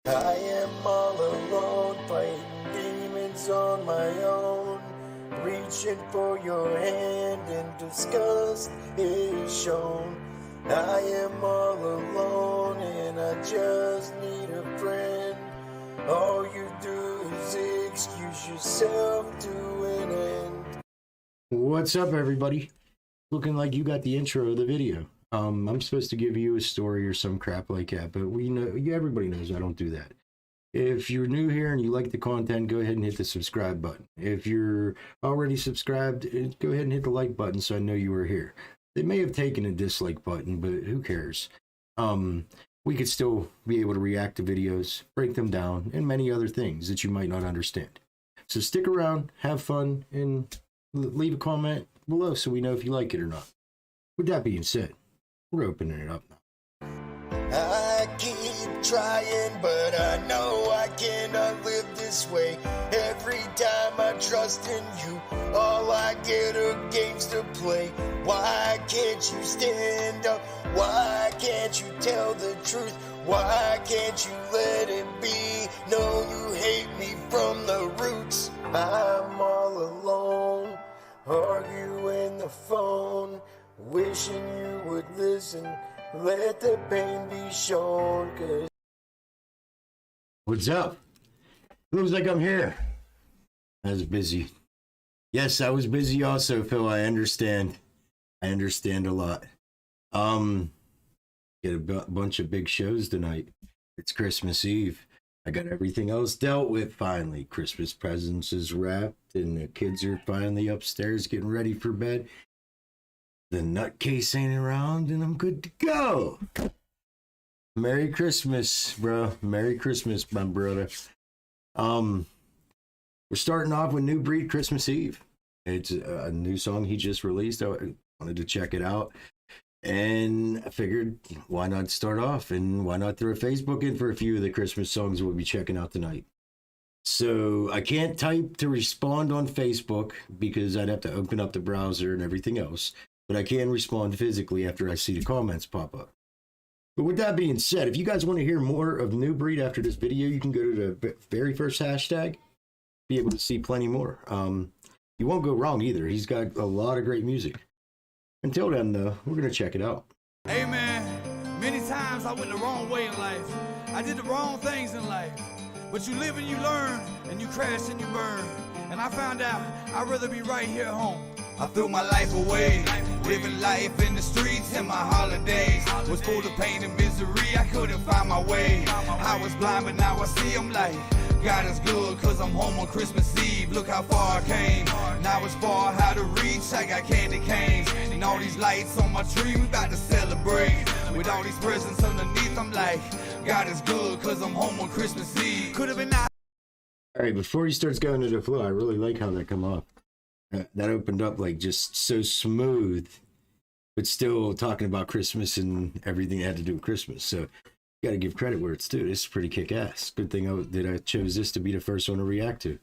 I am all alone, fighting demons on my own, reaching for your hand and disgust is shown. I am all alone and I just need a friend. All you do is excuse yourself to an end. What's up, everybody? Looking like you got the intro of the video. I'm supposed to give you a story or some crap like that, but everybody knows I don't do that. If you're new here and you like the content, go ahead and hit the subscribe button. If you're already subscribed, go ahead and hit the like button so I know you were here. They may have taken a dislike button, but who cares? We could still be able to react to videos, break them down, and many other things that you might not understand. So stick around, have fun, and leave a comment below so we know if you like it or not. With that being said, we're opening it up now. I keep trying, but I know I cannot live this way. Every time I trust in you, all I get are games to play. Why can't you stand up? Why can't you tell the truth? Why can't you let it be? No, you hate me from the roots. I'm all alone, arguing the phone, wishing you would listen. Let the pain be shown, 'cause... What's up? Looks like I'm here. I was busy. Yes, I was busy also, Phil. I understand. I understand a lot. Get a bunch of big shows tonight. It's Christmas Eve. I got everything else dealt with finally. Christmas presents is wrapped and the kids are finally upstairs getting ready for bed. The nutcase ain't around and I'm good to go. Merry Christmas, bro. Merry Christmas, my brother. We're starting off with New Breed Christmas Eve. It's a new song he just released. I wanted to check it out. And I figured, why not start off? And why not throw Facebook in for a few of the Christmas songs we'll be checking out tonight? So I can't type to respond on Facebook because I'd have to open up the browser and everything else. But I can respond physically after I see the comments pop up. But with that being said, if you guys want to hear more of New Breed after this video, you can go to the very first hashtag, be able to see plenty more. You won't go wrong either. He's got a lot of great music. Until then, though, we're going to check it out. Hey, man, many times I went the wrong way in life. I did the wrong things in life. But you live and you learn, and you crash and you burn. And I found out I'd rather be right here at home. I threw my life away, living life in the streets and my holidays was full of pain and misery, I couldn't find my way. I was blind but now I see I'm like, God is good cause I'm home on Christmas Eve. Look how far I came, now it's far how to reach. I got candy canes and all these lights on my tree, we about to celebrate. With all these presents underneath, I'm like, God is good cause I'm home on Christmas Eve. Could have been out. Alright, before he starts going to the flow, I really like how that come off. That opened up like just so smooth, but still talking about Christmas and everything that had to do with Christmas. So you got to give credit where it's due. This is pretty kick-ass. Good thing that I chose this to be the first one to react to.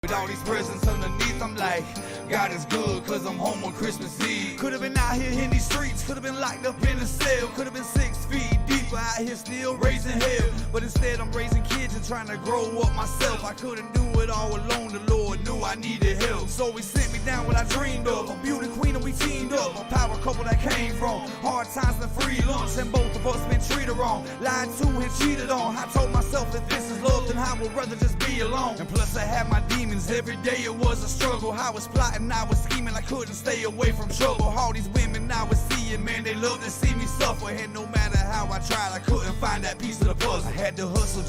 With all these presents underneath, I'm like, God is good cause I'm home on Christmas Eve. Could have been out here in these streets, could have been locked up in a cell, could have been 6 feet deeper out here still raising hell. But instead I'm raising kids and trying to grow up myself. I couldn't do it all alone, the Lord knew I needed help. So he sent me down what I dreamed of, a beauty queen and we teamed up. A power couple that came from hard times and free lunch, and both of us been treated wrong, lied to and cheated on. I told myself if this is love then I would rather just be alone. And plus I had my demons. Every day it was a struggle. I was plotting, I was scheming, I couldn't stay away from trouble. All these women I was seeing, man, they love to see me suffer. And no matter how I tried, I couldn't find that piece of the puzzle. I had to hustle.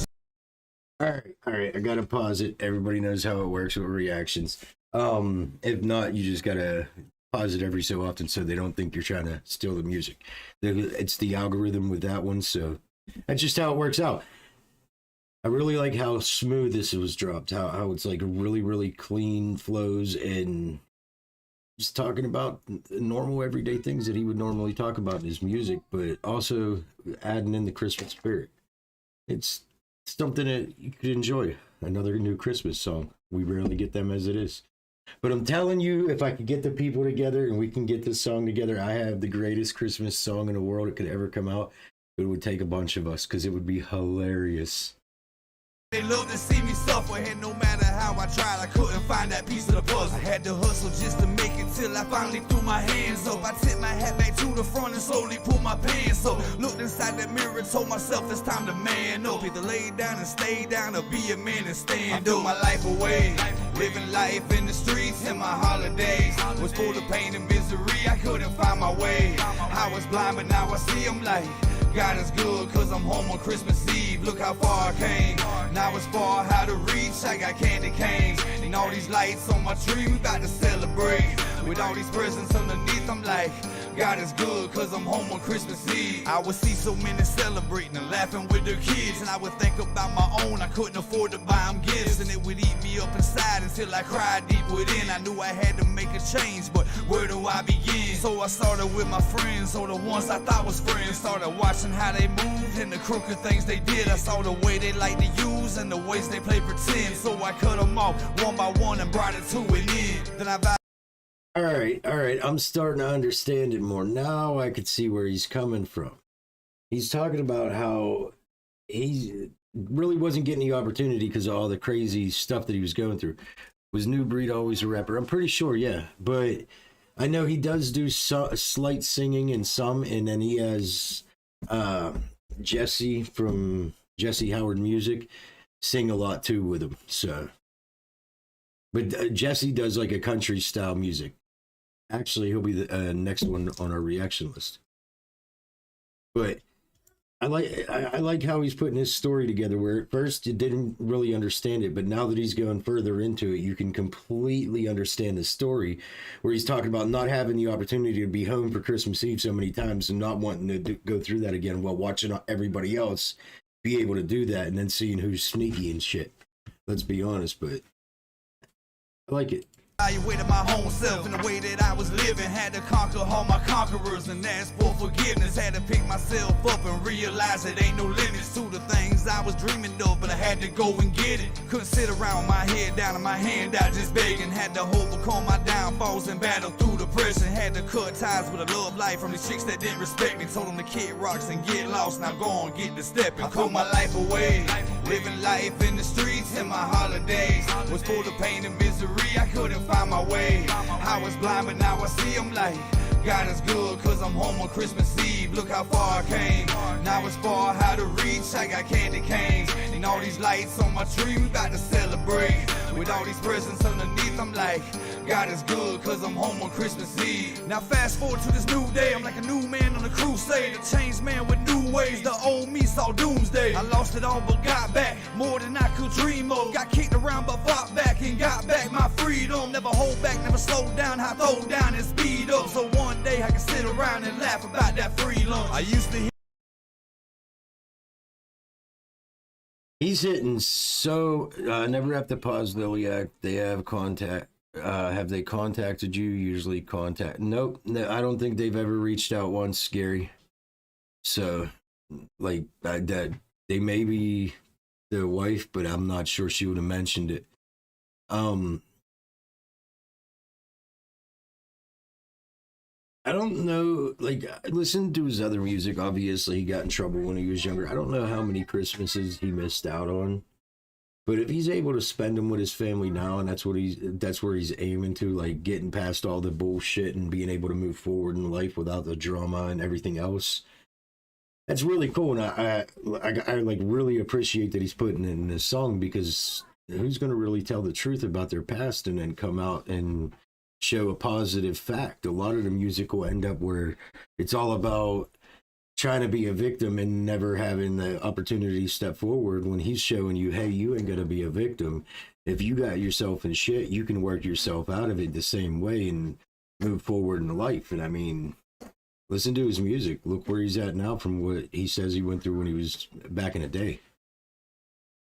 Alright, I gotta pause it. Everybody knows how it works with reactions. If not, you just gotta pause it every so often so they don't think you're trying to steal the music. It's the algorithm with that one, so that's just how it works out. I really like how smooth this was dropped, how it's like really, really clean flows and just talking about normal everyday things that he would normally talk about in his music, but also adding in the Christmas spirit. It's something that you could enjoy. Another new Christmas song. We rarely get them as it is. But I'm telling you, if I could get the people together and we can get this song together, I have the greatest Christmas song in the world that could ever come out. It would take a bunch of us because it would be hilarious. They love to see me suffer, and no matter how I tried, I couldn't find that piece of the puzzle. I had to hustle just to make it till I finally threw my hands up. I tipped my hat back to the front and slowly pulled my pants up. Looked inside that mirror and told myself it's time to man up. Either lay down and stay down or be a man and stand up. I threw my life away, living life in the streets, and my holidays was full of pain and misery. I couldn't find my way. I was blind, but now I see. I'm like, God is good, cause I'm home on Christmas Eve. Look how far I came. Now it's far how to reach. I got candy canes and all these lights on my tree. We about to celebrate with all these presents underneath. I'm like, God is good, cause I'm home on Christmas Eve. I would see so many celebrating and laughing with their kids, and I would think about my own. I couldn't afford to buy them gifts, and it would eat me up inside until I cried deep within. I knew I had to make a change, but where do I begin? So I started with my friends, or the ones I thought was friends. Started watching how they moved and the crooked things they did. I saw the way they like to use and the ways they play pretend. So I cut them off one by one and brought it to an end. Then I all right, I'm starting to understand it more. Now I could see where he's coming from. He's talking about how he really wasn't getting the opportunity because of all the crazy stuff that he was going through. Was New Breed always a rapper? I'm pretty sure, yeah. But I know he does do slight singing in some, and then he has Jesse from Jesse Howard Music sing a lot too with him. So, but Jesse does like a country style music. Actually, he'll be the next one on our reaction list. But I like how he's putting his story together, where at first you didn't really understand it, but now that he's going further into it, you can completely understand the story, where he's talking about not having the opportunity to be home for Christmas Eve so many times and not wanting to go through that again while watching everybody else be able to do that, and then seeing who's sneaky and shit. Let's be honest, but I like it. Evaluated my whole self in the way that I was living. Had to conquer all my conquerors and ask for forgiveness. Had to pick myself up and realize it ain't no limits to the things I was dreaming of, but I had to go and get it. Couldn't sit around with my head down and my hand out just begging. Had to overcome my downfalls and battle through depression. Had to cut ties with a love life from the chicks that didn't respect me. Told them to kick rocks and get lost. Now go on, get the step. I threw my life away, living life in the streets, and my holidays was full of pain and misery. I couldn't find my way. I was blind, but now I see. I'm like, God is good, cause I'm home on Christmas Eve. Look how far I came. Now it's far how to reach. I got candy canes and all these lights on my tree. We about to celebrate with all these presents underneath. I'm like, God is good, cause I'm home on Christmas Eve. Now fast forward to this new day. I'm like a new man on a crusade. A changed man with new ways. The old me saw doomsday. I lost it all but got back more than I could dream of. Got kicked around but fought back and got back my freedom. Never hold back, never slow down. I throw down and speed up, so one day I can sit around and laugh about that free lunch. I used to hear. He's hitting so. Never have to pause, Liliac. They have contact. Have they contacted you? Usually contact. Nope. No, I don't think they've ever reached out once, Scary. So, like, that they may be their wife, but I'm not sure she would have mentioned it. I don't know, like, I listened to his other music. Obviously, he got in trouble when he was younger. I don't know how many Christmases he missed out on. But if he's able to spend them with his family now, and that's where he's aiming to, like getting past all the bullshit and being able to move forward in life without the drama and everything else, that's really cool. And I like really appreciate that he's putting it in this song, because who's going to really tell the truth about their past and then come out and show a positive fact? A lot of the music will end up where it's all about trying to be a victim and never having the opportunity to step forward, when he's showing you, hey, you ain't gonna be a victim. If you got yourself in shit, you can work yourself out of it the same way and move forward in life. And I mean, listen to his music. Look where he's at now from what he says he went through when he was back in the day.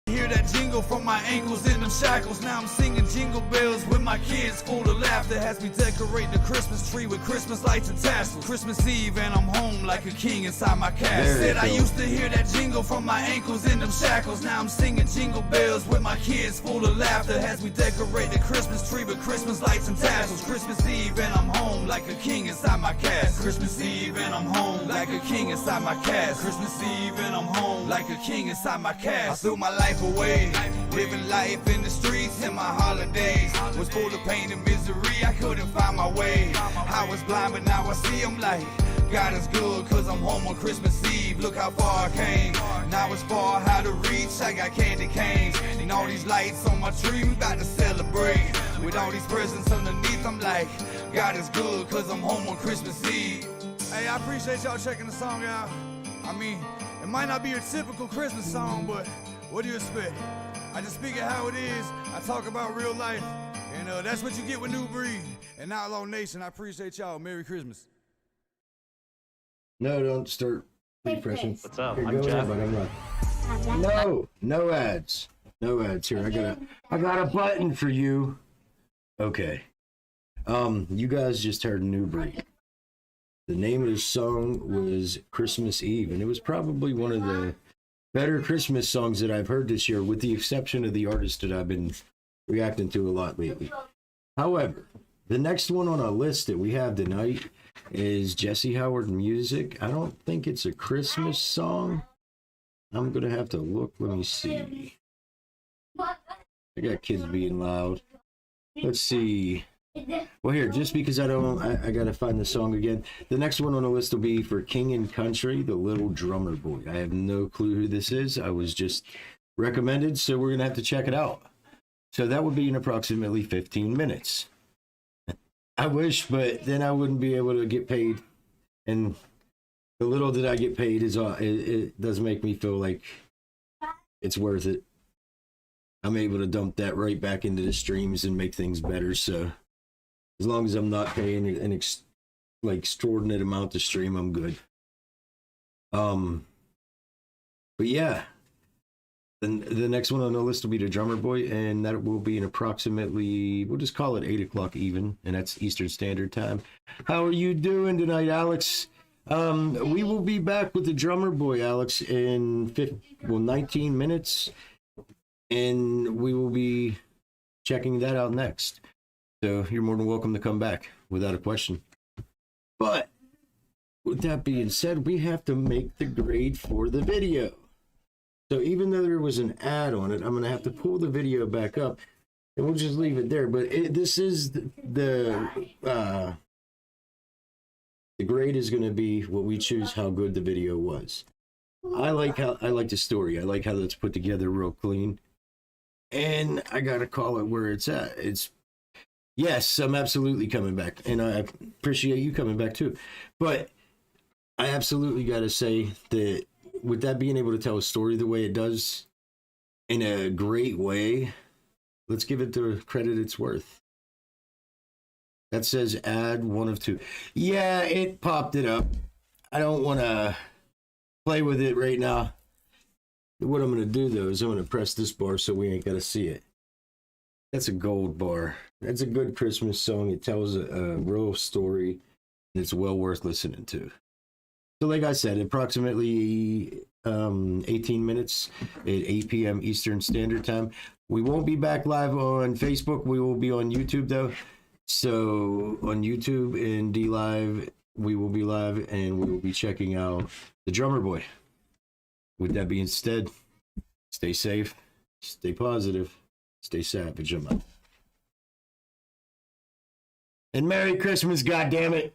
Hear that jingle? jingle from my ankles in them shackles. Now I'm singing jingle bells with my kids full of laughter. Has me decorate the Christmas tree with Christmas lights and tassels. Christmas Eve and I'm home like a king inside my castle. Said I used to hear that jingle from my ankles in them shackles. Now I'm singing jingle bells with my kids full of laughter. Has me decorate the Christmas tree with Christmas lights and tassels. Christmas Eve and I'm home like a king inside my castle. Christmas Eve and I'm home like a king inside my castle. Christmas Eve and I'm home like a king inside my castle. I threw my life away, living life in the streets, and my holidays was full of pain and misery. I couldn't find my way. I was blind, but now I see. I'm like, God is good, cause I'm home on Christmas Eve. Look how far I came. Now it's far how to reach. I got candy canes and all these lights on my tree. We about to celebrate with all these presents underneath. I'm like, God is good, cause I'm home on Christmas Eve. Hey, I appreciate y'all checking the song out. I mean, it might not be a typical Christmas song, but what do you expect? I just speak it how it is. I talk about real life, and that's what you get with New Breed and Outlaw Nation. I appreciate y'all. Merry Christmas. No, don't start depression. What's up? Here, I'm Jeff. but I'm not. No ads. No ads here. I got a button for you. Okay. You guys just heard New Breed. The name of the song was Christmas Eve, and it was probably one of the better Christmas songs that I've heard this year, with the exception of the artist that I've been reacting to a lot lately. However, the next one on our list that we have tonight is Jesse Howard Music. I don't think it's a Christmas song. I'm going to have to look. Let me see. I got kids being loud. Let's see. Well, here, just because I got to find the song again. The next one on the list will be for King and Country, The Little Drummer Boy. I have no clue who this is. I was just recommended, so we're going to have to check it out. So that would be in approximately 15 minutes. I wish, but then I wouldn't be able to get paid. And the little that I get paid it does make me feel like it's worth it. I'm able to dump that right back into the streams and make things better. So as long as I'm not paying an extraordinary amount to stream, I'm good. But yeah, then the next one on the list will be the Drummer Boy, and that will be in approximately, we'll just call it 8 o'clock even, and that's Eastern Standard Time. How are you doing tonight, Alex? We will be back with the Drummer Boy, Alex, in 19 minutes, and we will be checking that out next. So you're more than welcome to come back without a question. But with that being said, we have to make the grade for the video. So even though there was an ad on it, I'm going to have to pull the video back up, and we'll just leave it there. But this is the grade is going to be what we choose how good the video was. I like the story. I like how it's put together real clean. And I got to call it where it's at. Yes, I'm absolutely coming back, and I appreciate you coming back too. But I absolutely got to say that with that being able to tell a story the way it does in a great way, let's give it the credit it's worth. That says add 1 of 2. Yeah, it popped it up. I don't want to play with it right now. What I'm going to do, though, is I'm going to press this bar so we ain't got to see it. That's a gold bar. That's a good Christmas song. It tells a real story, and it's well worth listening to. So like I said, approximately 18 minutes at 8 p.m. Eastern Standard Time. We won't be back live on Facebook. We will be on YouTube, though. So on YouTube and D Live, we will be live, and we will be checking out the Drummer Boy. With that being said, stay safe, stay positive, stay savage. I'm out. And Merry Christmas, goddammit.